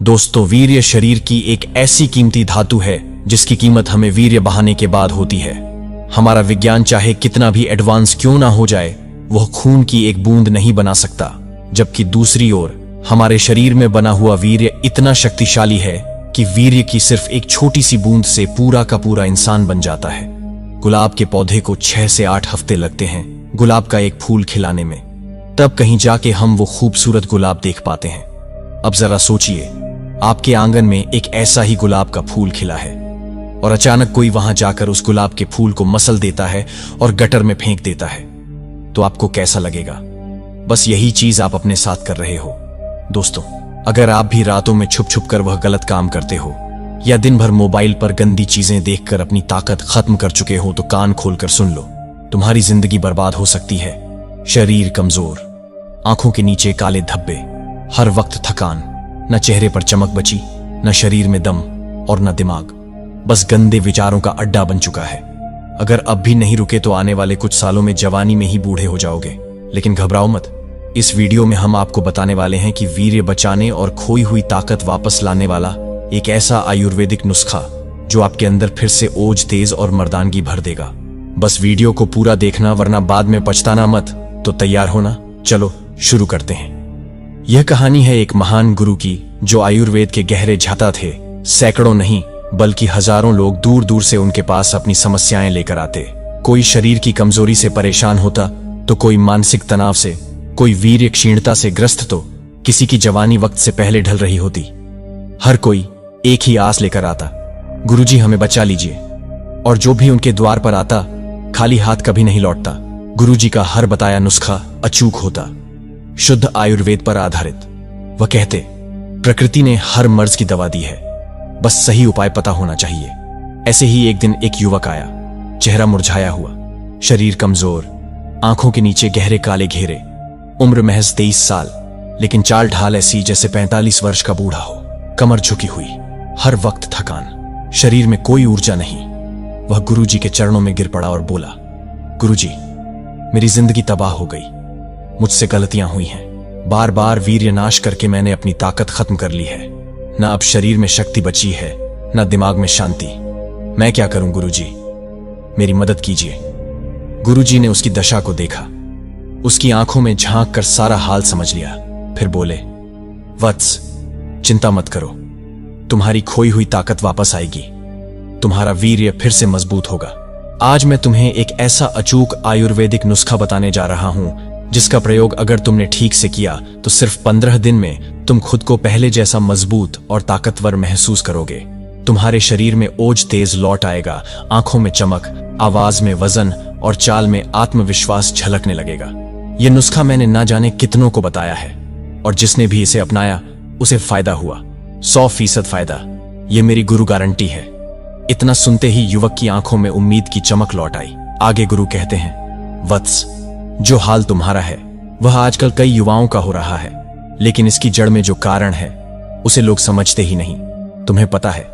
दोस्तों, वीर्य शरीर की एक ऐसी कीमती धातु है जिसकी कीमत हमें वीर्य बहाने के बाद होती है। हमारा विज्ञान चाहे कितना भी एडवांस क्यों ना हो जाए, वह खून की एक बूंद नहीं बना सकता। जबकि दूसरी ओर हमारे शरीर में बना हुआ वीर्य इतना शक्तिशाली है कि वीर्य की सिर्फ एक छोटी सी बूंद से पूरा का पूरा इंसान बन जाता है। गुलाब के पौधे को 6 से 8 हफ्ते लगते हैं गुलाब का एक फूल खिलाने में, तब कहीं जाके हम वो खूबसूरत गुलाब देख पाते हैं। अब जरा सोचिए, आपके आंगन में एक ऐसा ही गुलाब का फूल खिला है और अचानक कोई वहां जाकर उस गुलाब के फूल को मसल देता है और गटर में फेंक देता है, तो आपको कैसा लगेगा? बस यही चीज आप अपने साथ कर रहे हो। दोस्तों, अगर आप भी रातों में छुप छुप कर वह गलत काम करते हो या दिन भर मोबाइल पर गंदी चीजें देखकर अपनी ताकत खत्म कर चुके हो, तो कान खोलकर सुन लो। तुम्हारी जिंदगी बर्बाद हो सकती है। शरीर कमजोर, आंखों के नीचे काले धब्बे, हर वक्त थकान, न चेहरे पर चमक बची, न शरीर में दम और न दिमाग, बस गंदे विचारों का अड्डा बन चुका है। अगर अब भी नहीं रुके तो आने वाले कुछ सालों में जवानी में ही बूढ़े हो जाओगे। लेकिन घबराओ मत, इस वीडियो में हम आपको बताने वाले हैं कि वीर्य बचाने और खोई हुई ताकत वापस लाने वाला एक ऐसा आयुर्वेदिक नुस्खा जो आपके अंदर फिर से ओज, तेज और मर्दानगी भर देगा। बस वीडियो को पूरा देखना, वरना बाद में पछताना मत। तो तैयार होना, चलो शुरू करते हैं। यह कहानी है एक महान गुरु की जो आयुर्वेद के गहरे झाता थे। सैकड़ों नहीं बल्कि हजारों लोग दूर दूर से उनके पास अपनी समस्याएं लेकर आते। कोई शरीर की कमजोरी से परेशान होता, तो कोई मानसिक तनाव से, कोई वीर्य क्षीणता से ग्रस्त, तो किसी की जवानी वक्त से पहले ढल रही होती। हर कोई एक ही आस लेकर आता, गुरुजी हमें बचा लीजिए। और जो भी उनके द्वार पर आता, खाली हाथ कभी नहीं लौटता। गुरुजी का हर बताया नुस्खा अचूक होता, शुद्ध आयुर्वेद पर आधारित। वह कहते, प्रकृति ने हर मर्ज की दवा दी है, बस सही उपाय पता होना चाहिए। ऐसे ही एक दिन एक युवक आया, चेहरा मुरझाया हुआ, शरीर कमजोर, आंखों के नीचे गहरे काले घेरे, उम्र महज 23 साल, लेकिन चाल ढाल ऐसी जैसे 45 वर्ष का बूढ़ा हो। कमर झुकी हुई, हर वक्त थकान, शरीर में कोई ऊर्जा नहीं। वह गुरुजी के चरणों में गिर पड़ा और बोला, गुरुजी, मेरी जिंदगी तबाह हो गई। मुझसे गलतियां हुई हैं। बार बार वीर्य नाश करके मैंने अपनी ताकत खत्म कर ली है। न अब शरीर में शक्ति बची है, न दिमाग में शांति। मैं क्या करूं गुरुजी? मेरी मदद कीजिए। गुरुजी ने उसकी दशा को देखा, उसकी आंखों में झांक कर सारा हाल समझ लिया। फिर बोले, वत्स, चिंता मत करो, तुम्हारी खोई हुई ताकत वापस आएगी। तुम्हारा वीर्य फिर से मजबूत होगा। आज मैं तुम्हें एक ऐसा अचूक आयुर्वेदिक नुस्खा बताने जा रहा हूं जिसका प्रयोग अगर तुमने ठीक से किया तो सिर्फ 15 दिन में तुम खुद को पहले जैसा मजबूत और ताकतवर महसूस करोगे। तुम्हारे शरीर में ओज तेज लौट आएगा, आंखों में चमक, आवाज में वजन और चाल में आत्मविश्वास झलकने लगेगा। यह नुस्खा मैंने ना जाने कितनों को बताया है और जिसने भी इसे अपनाया उसे फायदा हुआ, 100% फायदा। यह मेरी गुरु गारंटी है। इतना सुनते ही युवक की आंखों में उम्मीद की चमक लौट आई। आगे गुरु कहते हैं, वत्स, जो हाल तुम्हारा है वह आजकल कई युवाओं का हो रहा है, लेकिन इसकी जड़ में जो कारण है उसे लोग समझते ही नहीं। तुम्हें पता है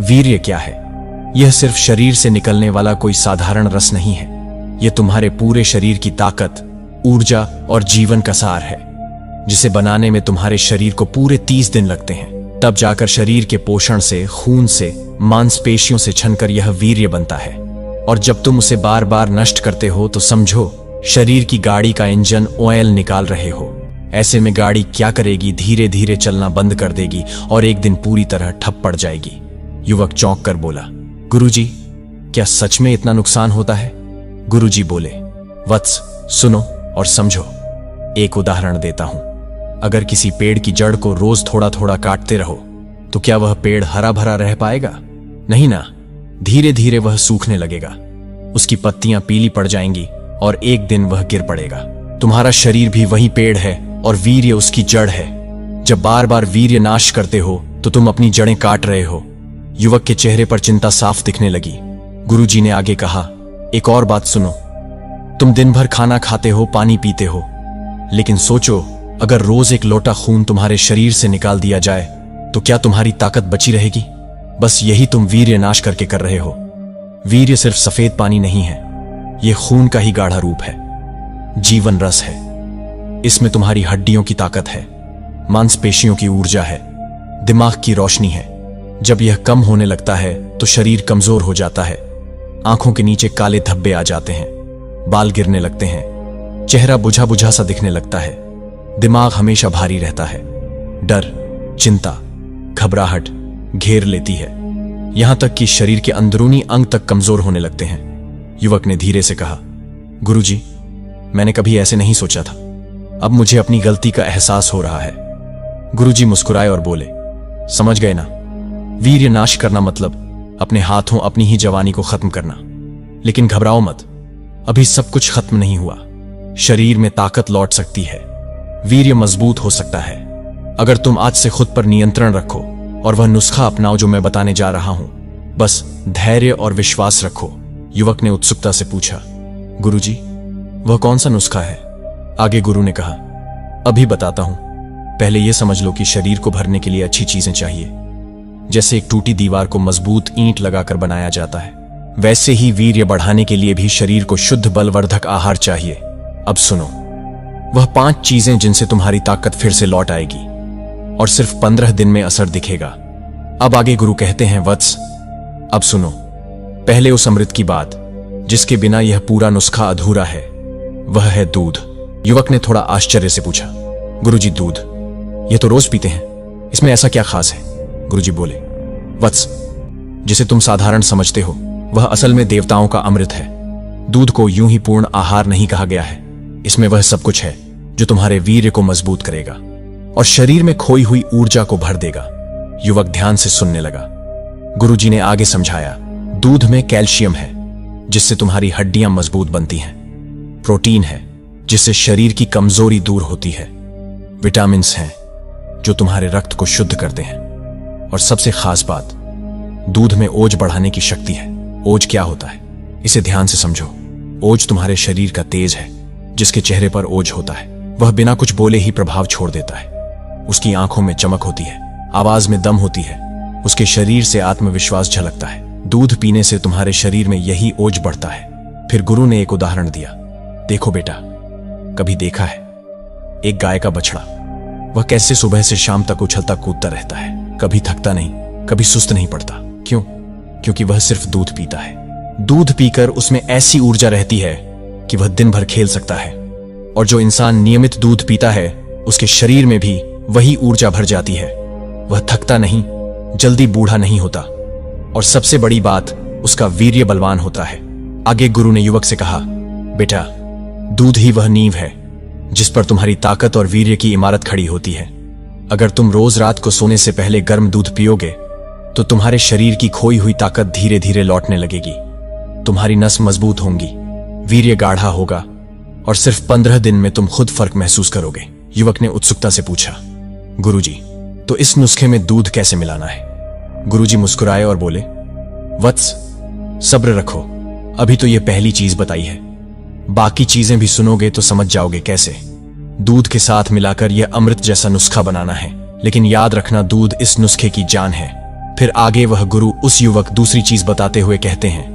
वीर्य क्या है? यह सिर्फ शरीर से निकलने वाला कोई साधारण रस नहीं है। यह तुम्हारे पूरे शरीर की ताकत, ऊर्जा और जीवन का सार है, जिसे बनाने में तुम्हारे शरीर को पूरे 30 दिन लगते हैं। तब जाकर शरीर के पोषण से, खून से, मांसपेशियों से छनकर यह वीर्य बनता है। और जब तुम उसे बार बार नष्ट करते हो तो समझो शरीर की गाड़ी का इंजन ऑयल निकाल रहे हो। ऐसे में गाड़ी क्या करेगी? धीरे धीरे चलना बंद कर देगी और एक दिन पूरी तरह ठप पड़ जाएगी। युवक चौंक कर बोला, गुरुजी, क्या सच में इतना नुकसान होता है? गुरुजी बोले, वत्स, सुनो और समझो। एक उदाहरण देता हूं। अगर किसी पेड़ की जड़ को रोज थोड़ा थोड़ा काटते रहो तो क्या वह पेड़ हरा भरा रह पाएगा? नहीं ना। धीरे धीरे वह सूखने लगेगा, उसकी पत्तियां पीली पड़ जाएंगी और एक दिन वह गिर पड़ेगा। तुम्हारा शरीर भी वही पेड़ है और वीर्य उसकी जड़ है। जब बार बार वीर्य नाश करते हो तो तुम अपनी जड़ें काट रहे हो। युवक के चेहरे पर चिंता साफ दिखने लगी। गुरुजी ने आगे कहा, एक और बात सुनो। तुम दिन भर खाना खाते हो, पानी पीते हो, लेकिन सोचो अगर रोज एक लोटा खून तुम्हारे शरीर से निकाल दिया जाए तो क्या तुम्हारी ताकत बची रहेगी? बस यही तुम वीर्य नाश करके कर रहे हो। वीर्य सिर्फ सफेद पानी नहीं है, यह खून का ही गाढ़ा रूप है, जीवन रस है। इसमें तुम्हारी हड्डियों की ताकत है, मांसपेशियों की ऊर्जा है, दिमाग की रोशनी है। जब यह कम होने लगता है तो शरीर कमजोर हो जाता है। आंखों के नीचे काले धब्बे आ जाते हैं, बाल गिरने लगते हैं, चेहरा बुझा बुझा सा दिखने लगता है। दिमाग हमेशा भारी रहता है। डर, चिंता, घबराहट घेर लेती है, यहां तक कि शरीर के अंदरूनी अंग तक कमजोर होने लगते हैं। युवक ने धीरे से कहा, गुरुजी, मैंने कभी ऐसे नहीं सोचा था। अब मुझे अपनी गलती का एहसास हो रहा है। गुरुजी मुस्कुराए और बोले, समझ गए ना, वीर्य नाश करना मतलब अपने हाथों अपनी ही जवानी को खत्म करना। लेकिन घबराओ मत, अभी सब कुछ खत्म नहीं हुआ। शरीर में ताकत लौट सकती है, वीर्य मजबूत हो सकता है, अगर तुम आज से खुद पर नियंत्रण रखो और वह नुस्खा अपनाओ जो मैं बताने जा रहा हूं। बस धैर्य और विश्वास रखो। युवक ने उत्सुकता से पूछा, गुरुजी, वह कौन सा नुस्खा है? आगे गुरु ने कहा, अभी बताता हूं, पहले यह समझ लो कि शरीर को भरने के लिए अच्छी चीजें चाहिए। जैसे एक टूटी दीवार को मजबूत ईंट लगाकर बनाया जाता है, वैसे ही वीर्य बढ़ाने के लिए भी शरीर को शुद्ध बलवर्धक आहार चाहिए। अब सुनो, वह 5 चीजें जिनसे तुम्हारी ताकत फिर से लौट आएगी और सिर्फ 15 दिन में असर दिखेगा। अब आगे गुरु कहते हैं, वत्स, अब सुनो, पहले उस अमृत की बात जिसके बिना यह पूरा नुस्खा अधूरा है, वह है दूध। युवक ने थोड़ा आश्चर्य से पूछा, गुरुजी, दूध? यह तो रोज पीते हैं, इसमें ऐसा क्या खास है? गुरुजी बोले, वत्स, जिसे तुम साधारण समझते हो वह असल में देवताओं का अमृत है। दूध को यूं ही पूर्ण आहार नहीं कहा गया है, इसमें वह सब कुछ है जो तुम्हारे वीर्य को मजबूत करेगा और शरीर में खोई हुई ऊर्जा को भर देगा। युवक ध्यान से सुनने लगा। गुरुजी ने आगे समझाया, दूध में कैल्शियम है जिससे तुम्हारी हड्डियां मजबूत बनती हैं, प्रोटीन है जिससे शरीर की कमजोरी दूर होती है, विटामिन्स हैं जो तुम्हारे रक्त को शुद्ध करते हैं, और सबसे खास बात, दूध में ओज बढ़ाने की शक्ति है। ओज क्या होता है, इसे ध्यान से समझो। ओज तुम्हारे शरीर का तेज है। जिसके चेहरे पर ओज होता है वह बिना कुछ बोले ही प्रभाव छोड़ देता है। उसकी आंखों में चमक होती है, आवाज में दम होती है, उसके शरीर से आत्मविश्वास झलकता है। दूध पीने से तुम्हारे शरीर में यही ओज बढ़ता है। फिर गुरु ने एक उदाहरण दिया, देखो बेटा, कभी देखा है एक गाय का बछड़ा, वह कैसे सुबह से शाम तक उछलता कूदता रहता है, कभी थकता नहीं, कभी सुस्त नहीं पड़ता। क्यों? क्योंकि वह सिर्फ दूध पीता है। दूध पीकर उसमें ऐसी ऊर्जा रहती है कि वह दिन भर खेल सकता है। और जो इंसान नियमित दूध पीता है उसके शरीर में भी वही ऊर्जा भर जाती है। वह थकता नहीं, जल्दी बूढ़ा नहीं होता, और सबसे बड़ी बात, उसका वीर्य बलवान होता है। आगे गुरु ने युवक से कहा, बेटा, दूध ही वह नींव है जिस पर तुम्हारी ताकत और वीर्य की इमारत खड़ी होती है। अगर तुम रोज रात को सोने से पहले गर्म दूध पियोगे तो तुम्हारे शरीर की खोई हुई ताकत धीरे धीरे लौटने लगेगी। तुम्हारी नस मजबूत होंगी, वीर्य गाढ़ा होगा, और सिर्फ 15 दिन में तुम खुद फर्क महसूस करोगे। युवक ने उत्सुकता से पूछा, गुरुजी, तो इस नुस्खे में दूध कैसे मिलाना है? गुरुजी मुस्कुराए और बोले, वत्स, सब्र रखो, अभी तो यह पहली चीज बताई है, बाकी चीजें भी सुनोगे तो समझ जाओगे कैसे। दूध के साथ मिलाकर यह अमृत जैसा नुस्खा बनाना है, लेकिन याद रखना, दूध इस नुस्खे की जान है। फिर आगे वह गुरु उस युवक दूसरी चीज बताते हुए कहते हैं,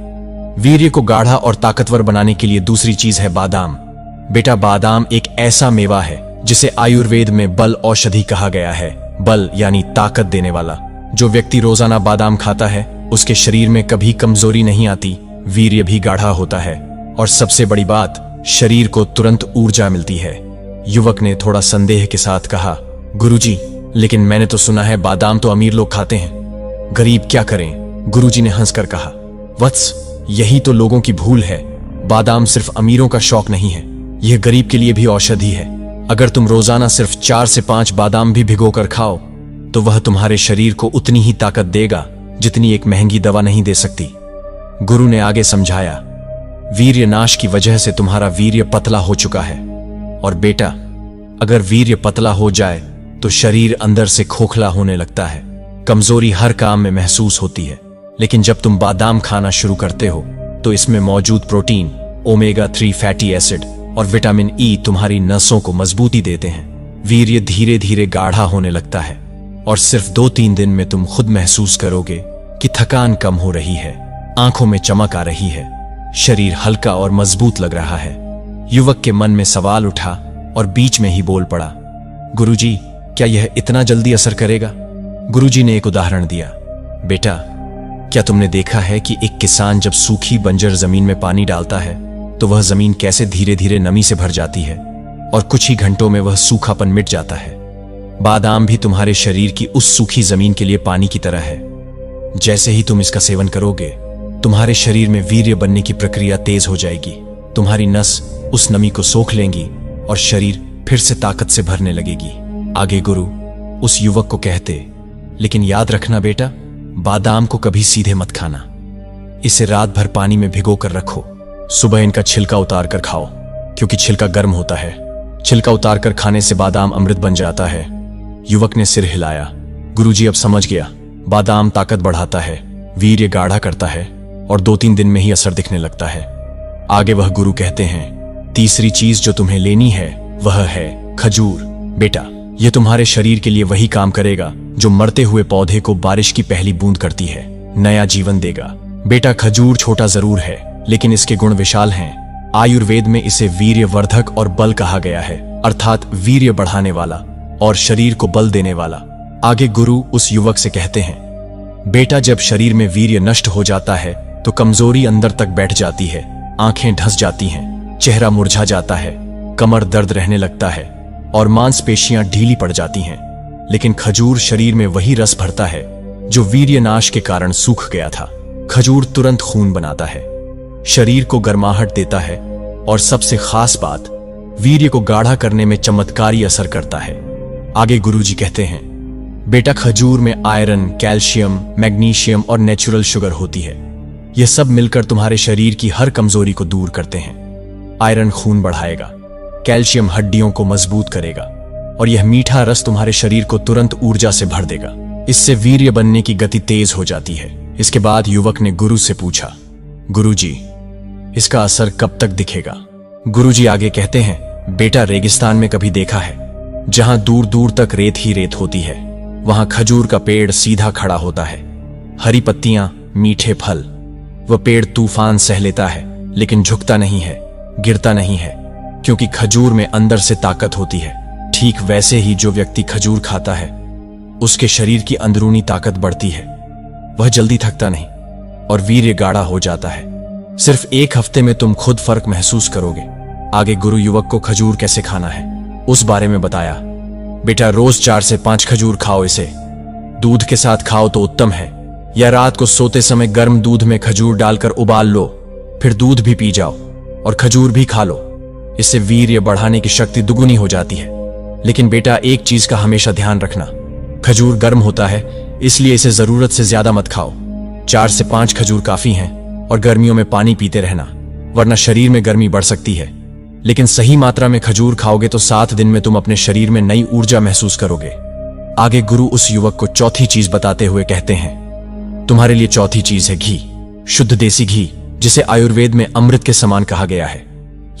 वीर्य को गाढ़ा और ताकतवर बनाने के लिए दूसरी चीज है बादाम। बेटा, बादाम एक ऐसा मेवा है जिसे आयुर्वेद में बल औषधि कहा गया है। बल यानी ताकत देने वाला। जो व्यक्ति रोजाना बादाम खाता है उसके शरीर में कभी कमजोरी नहीं आती, वीर्य भी गाढ़ा होता है, और सबसे बड़ी बात, शरीर को तुरंत ऊर्जा मिलती है। युवक ने थोड़ा संदेह के साथ कहा, गुरुजी, लेकिन मैंने तो सुना है बादाम तो अमीर लोग खाते हैं, गरीब क्या करें? गुरुजी ने हंसकर कहा, वत्स, यही तो लोगों की भूल है। बादाम सिर्फ अमीरों का शौक नहीं है, यह गरीब के लिए भी औषधि है। अगर तुम रोजाना सिर्फ 4 से 5 बादाम भी भिगोकर खाओ तो वह तुम्हारे शरीर को उतनी ही ताकत देगा जितनी एक महंगी दवा नहीं दे सकती। गुरु ने आगे समझाया, वीर्य नाश की वजह से तुम्हारा वीर्य पतला हो चुका है, और बेटा, अगर वीर्य पतला हो जाए तो शरीर अंदर से खोखला होने लगता है, कमजोरी हर काम में महसूस होती है। लेकिन जब तुम बादाम खाना शुरू करते हो तो इसमें मौजूद प्रोटीन, ओमेगा 3 फैटी एसिड और विटामिन ई तुम्हारी नसों को मजबूती देते हैं। वीर्य धीरे धीरे गाढ़ा होने लगता है, और सिर्फ 2-3 दिन में तुम खुद महसूस करोगे कि थकान कम हो रही है, आंखों में चमक आ रही है, शरीर हल्का और मजबूत लग रहा है। युवक के मन में सवाल उठा और बीच में ही बोल पड़ा, गुरुजी, क्या यह इतना जल्दी असर करेगा? गुरुजी ने एक उदाहरण दिया। बेटा, क्या तुमने देखा है कि एक किसान जब सूखी बंजर जमीन में पानी डालता है तो वह जमीन कैसे धीरे धीरे नमी से भर जाती है और कुछ ही घंटों में वह सूखापन मिट जाता है। बादाम भी तुम्हारे शरीर की उस सूखी जमीन के लिए पानी की तरह है। जैसे ही तुम इसका सेवन करोगे, तुम्हारे शरीर में वीर्य बनने की प्रक्रिया तेज हो जाएगी। तुम्हारी नस उस नमी को सोख लेंगी और शरीर फिर से ताकत से भरने लगेगी। आगे गुरु उस युवक को कहते, लेकिन याद रखना बेटा, बादाम को कभी सीधे मत खाना। इसे रात भर पानी में भिगो कर रखो। सुबह इनका छिलका उतार कर खाओ, क्योंकि छिलका गर्म होता है। छिलका उतार कर खाने से बादाम अमृत बन जाता है। युवक ने सिर हिलाया। गुरुजी अब समझ गया। बादाम ताकत बढ़ाता है, वीर्य गाढ़ा करता है और 2-3 दिन में ही असर दिखने लगता है। आगे वह गुरु कहते हैं, तीसरी चीज जो तुम्हें लेनी है वह है खजूर। बेटा, यह तुम्हारे शरीर के लिए वही काम करेगा जो मरते हुए पौधे को बारिश की पहली बूंद करती है, नया जीवन देगा। बेटा, खजूर छोटा जरूर है, लेकिन इसके गुण विशाल हैं। आयुर्वेद में इसे वीर्यवर्धक और बल कहा गया है, अर्थात वीर्य बढ़ाने वाला और शरीर को बल देने वाला। आगे गुरु उस युवक से कहते हैं, बेटा, जब शरीर में वीर्य नष्ट हो जाता है तो कमजोरी अंदर तक बैठ जाती है, आंखें ढस जाती हैं, चेहरा मुरझा जाता है, कमर दर्द रहने लगता है और मांसपेशियां ढीली पड़ जाती हैं। लेकिन खजूर शरीर में वही रस भरता है जो वीर्य नाश के कारण सूख गया था। खजूर तुरंत खून बनाता है, शरीर को गर्माहट देता है और सबसे खास बात, वीर्य को गाढ़ा करने में चमत्कारी असर करता है। आगे गुरुजी कहते हैं, बेटा, खजूर में आयरन, कैल्शियम, मैग्नीशियम और नेचुरल शुगर होती है। यह सब मिलकर तुम्हारे शरीर की हर कमजोरी को दूर करते हैं। आयरन खून बढ़ाएगा, कैल्शियम हड्डियों को मजबूत करेगा और यह मीठा रस तुम्हारे शरीर को तुरंत ऊर्जा से भर देगा। इससे वीर्य बनने की गति तेज हो जाती है। इसके बाद युवक ने गुरु से पूछा, गुरुजी, इसका असर कब तक दिखेगा? गुरुजी आगे कहते हैं, बेटा, रेगिस्तान में कभी देखा है जहां दूर दूर तक रेत ही रेत होती है, वहां खजूर का पेड़ सीधा खड़ा होता है, हरी पत्तियां, मीठे फल। वह पेड़ तूफान सह लेता है लेकिन झुकता नहीं है, गिरता नहीं है, क्योंकि खजूर में अंदर से ताकत होती है। ठीक वैसे ही जो व्यक्ति खजूर खाता है उसके शरीर की अंदरूनी ताकत बढ़ती है, वह जल्दी थकता नहीं और वीर्य गाढ़ा हो जाता है। सिर्फ 1 हफ्ते में तुम खुद फर्क महसूस करोगे। आगे गुरु युवक को खजूर कैसे खाना है उस बारे में बताया। बेटा, रोज 4 से 5 खजूर खाओ। इसे दूध के साथ खाओ तो उत्तम है, या रात को सोते समय गर्म दूध में खजूर डालकर उबाल लो, फिर दूध भी पी जाओ और खजूर भी खा लो। इससे वीर्य बढ़ाने की शक्ति दुगुनी हो जाती है। लेकिन बेटा, एक चीज का हमेशा ध्यान रखना, खजूर गर्म होता है, इसलिए इसे जरूरत से ज्यादा मत खाओ। 4 से 5 खजूर काफी हैं और गर्मियों में पानी पीते रहना, वरना शरीर में गर्मी बढ़ सकती है। लेकिन सही मात्रा में खजूर खाओगे तो 7 दिन में तुम अपने शरीर में नई ऊर्जा महसूस करोगे। आगे गुरु उस युवक को चौथी चीज बताते हुए कहते हैं, तुम्हारे लिए चौथी चीज है घी, शुद्ध देसी घी, जिसे आयुर्वेद में अमृत के समान कहा गया है।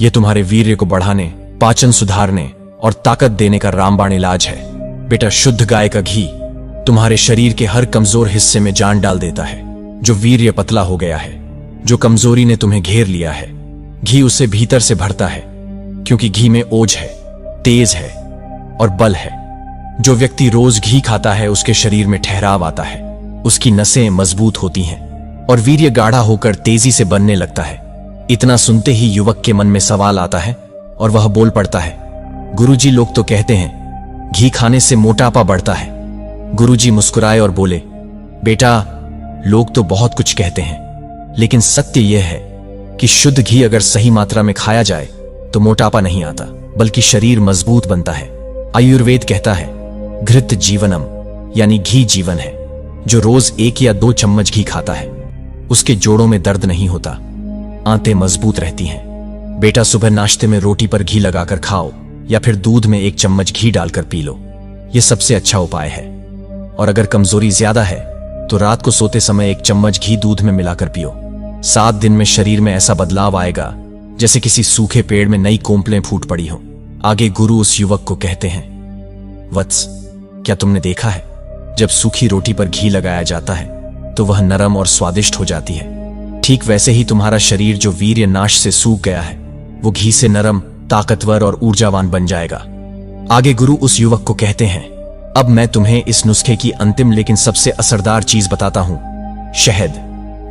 यह तुम्हारे वीर्य को बढ़ाने, पाचन सुधारने और ताकत देने का रामबाण इलाज है। बेटा, शुद्ध गाय का घी तुम्हारे शरीर के हर कमजोर हिस्से में जान डाल देता है। जो वीर्य पतला हो गया है, जो कमजोरी ने तुम्हें घेर लिया है, घी उसे भीतर से भरता है, क्योंकि घी में ओज है, तेज है और बल है। जो व्यक्ति रोज घी खाता है उसके शरीर में ठहराव आता है, उसकी नसें मजबूत होती हैं और वीर्य गाढ़ा होकर तेजी से बनने लगता है। इतना सुनते ही युवक के मन में सवाल आता है और वह बोल पड़ता है, गुरुजी, लोग तो कहते हैं घी खाने से मोटापा बढ़ता है। गुरुजी मुस्कुराए और बोले, बेटा, लोग तो बहुत कुछ कहते हैं, लेकिन सत्य यह है कि शुद्ध घी अगर सही मात्रा में खाया जाए तो मोटापा नहीं आता, बल्कि शरीर मजबूत बनता है। आयुर्वेद कहता है, घृत जीवनम, यानी घी जीवन है। जो रोज 1 या 2 चम्मच घी खाता है उसके जोड़ों में दर्द नहीं होता, आंतें मजबूत रहती हैं। बेटा, सुबह नाश्ते में रोटी पर घी लगाकर खाओ या फिर दूध में 1 चम्मच घी डालकर पी लो। यह सबसे अच्छा उपाय है। और अगर कमजोरी ज्यादा है तो रात को सोते समय 1 चम्मच घी दूध में मिलाकर पियो। 7 दिन में शरीर में ऐसा बदलाव आएगा जैसे किसी सूखे पेड़ में नई कोंपलें फूट पड़ी हो। आगे गुरु उस युवक को कहते हैं, वत्स, क्या तुमने देखा है जब सूखी रोटी पर घी लगाया जाता है तो वह नरम और स्वादिष्ट हो जाती है। ठीक वैसे ही तुम्हारा शरीर जो वीर्य नाश से सूख गया है वो घी से नरम, ताकतवर और ऊर्जावान बन जाएगा। आगे गुरु उस युवक को कहते हैं, अब मैं तुम्हें इस नुस्खे की अंतिम लेकिन सबसे असरदार चीज बताता हूं। शहद,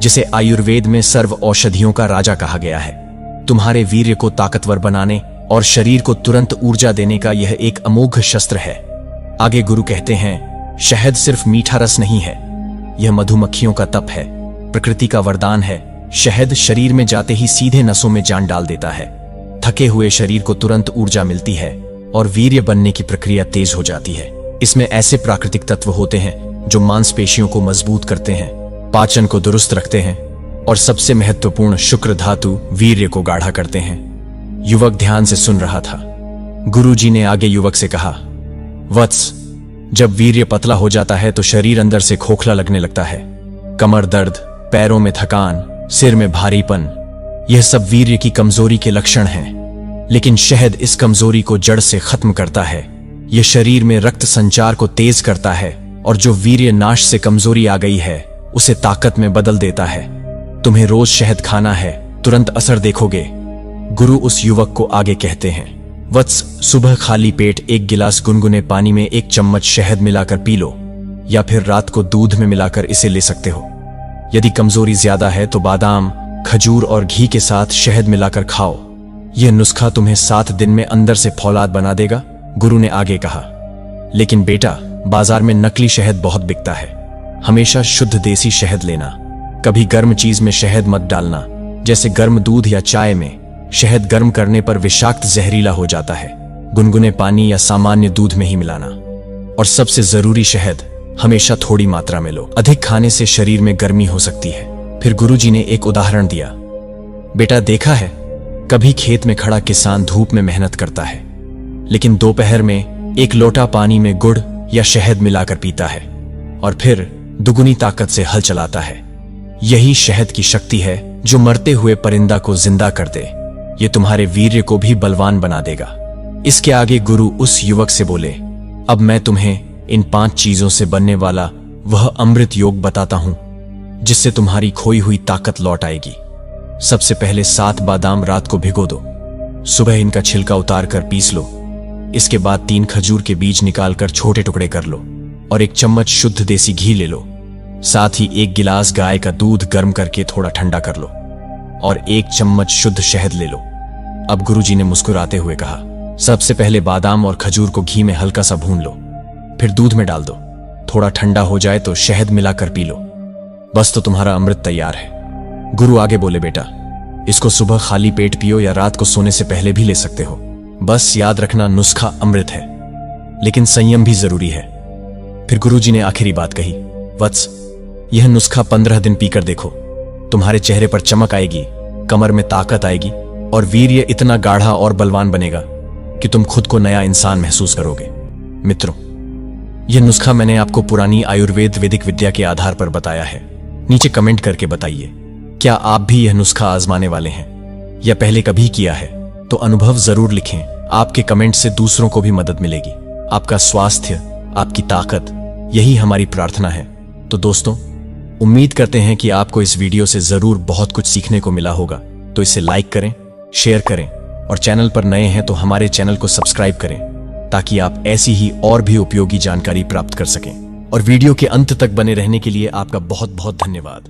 जिसे आयुर्वेद में सर्व औषधियों का राजा कहा गया है, तुम्हारे वीर्य को ताकतवर बनाने और शरीर को तुरंत ऊर्जा देने का यह एक अमोघ शस्त्र है। आगे गुरु कहते हैं, शहद सिर्फ मीठा रस नहीं है, यह मधुमक्खियों का तप है, प्रकृति का वरदान है। शहद शरीर में जाते ही सीधे नसों में जान डाल देता है। थके हुए शरीर को तुरंत ऊर्जा मिलती है और वीर्य बनने की प्रक्रिया तेज हो जाती है। इसमें ऐसे प्राकृतिक तत्व होते हैं जो मांसपेशियों को मजबूत करते हैं, पाचन को दुरुस्त रखते हैं और सबसे महत्वपूर्ण शुक्र धातु वीर्य को गाढ़ा करते हैं। युवक ध्यान से सुन रहा था। गुरुजी ने आगे युवक से कहा, वत्स, जब वीर्य पतला हो जाता है तो शरीर अंदर से खोखला लगने लगता है। कमर दर्द, पैरों में थकान, सिर में भारीपन, यह सब वीर्य की कमजोरी के लक्षण हैं। लेकिन शहद इस कमजोरी को जड़ से खत्म करता है। यह शरीर में रक्त संचार को तेज करता है और जो वीर्य नाश से कमजोरी आ गई है उसे ताकत में बदल देता है। तुम्हें रोज शहद खाना है, तुरंत असर देखोगे। गुरु उस युवक को आगे कहते हैं, वत्स, सुबह खाली पेट 1 गिलास गुनगुने पानी में 1 चम्मच शहद मिलाकर पी लो, या फिर रात को दूध में मिलाकर इसे ले सकते हो। यदि कमजोरी ज्यादा है तो बादाम, खजूर और घी के साथ शहद मिलाकर खाओ। यह नुस्खा तुम्हें 7 दिन में अंदर से फौलाद बना देगा। गुरु ने आगे कहा, लेकिन बेटा, बाजार में नकली शहद बहुत बिकता है। हमेशा शुद्ध देसी शहद लेना। कभी गर्म चीज में शहद मत डालना, जैसे गर्म दूध या चाय में। शहद गर्म करने पर विषाक्त जहरीला हो जाता है। गुनगुने पानी या सामान्य दूध में ही मिलाना। और सबसे जरूरी, शहद हमेशा थोड़ी मात्रा में लो। अधिक खाने से शरीर में गर्मी हो सकती है। फिर गुरुजी ने एक उदाहरण दिया, बेटा, देखा है, कभी खेत में खड़ा किसान धूप में मेहनत करता है, लेकिन दोपहर में 1 लोटा पानी में गुड़ या शहद मिलाकर पीता है और फिर दुगुनी ताकत से हल चलाता है। यही शहद की शक्ति है जो मरते हुए परिंदा को जिंदा कर दे। ये तुम्हारे वीर्य को भी बलवान बना देगा। इसके आगे गुरु उस युवक से बोले, अब मैं तुम्हें इन 5 चीजों से बनने वाला वह अमृत योग बताता हूं जिससे तुम्हारी खोई हुई ताकत लौट आएगी। सबसे पहले 7 बादाम रात को भिगो दो। सुबह इनका छिलका उतार कर पीस लो। इसके बाद 3 खजूर के बीज निकालकर छोटे टुकड़े कर लो और 1 चम्मच शुद्ध देसी घी ले लो। साथ ही 1 गिलास गाय का दूध गर्म करके थोड़ा ठंडा कर लो और 1 चम्मच शुद्ध शहद ले लो। अब गुरुजी ने मुस्कुराते हुए कहा, सबसे पहले बादाम और खजूर को घी में हल्का सा भून लो, फिर दूध में डाल दो। थोड़ा ठंडा हो जाए तो शहद मिलाकर पी लो। बस तो तुम्हारा अमृत तैयार है। गुरु आगे बोले, बेटा, इसको सुबह खाली पेट पियो या रात को सोने से पहले भी ले सकते हो। बस याद रखना, नुस्खा अमृत है, लेकिन संयम भी जरूरी है। फिर गुरुजी ने आखिरी बात कही, वत्स, यह नुस्खा 15 दिन पीकर देखो। तुम्हारे चेहरे पर चमक आएगी, कमर में ताकत आएगी और वीर्य इतना गाढ़ा और बलवान बनेगा कि तुम खुद को नया इंसान महसूस करोगे। मित्रों, यह नुस्खा मैंने आपको पुरानी आयुर्वेद वैदिक विद्या के आधार पर बताया है। नीचे कमेंट करके बताइए, क्या आप भी यह नुस्खा आजमाने वाले हैं या पहले कभी किया है? तो अनुभव जरूर लिखें। आपके कमेंट से दूसरों को भी मदद मिलेगी। आपका स्वास्थ्य, आपकी ताकत, यही हमारी प्रार्थना है। तो दोस्तों, उम्मीद करते हैं कि आपको इस वीडियो से जरूर बहुत कुछ सीखने को मिला होगा। तो इसे लाइक करें, शेयर करें और चैनल पर नए हैं तो हमारे चैनल को सब्सक्राइब करें ताकि आप ऐसी ही और भी उपयोगी जानकारी प्राप्त कर सकें। और वीडियो के अंत तक बने रहने के लिए आपका बहुत बहुत धन्यवाद।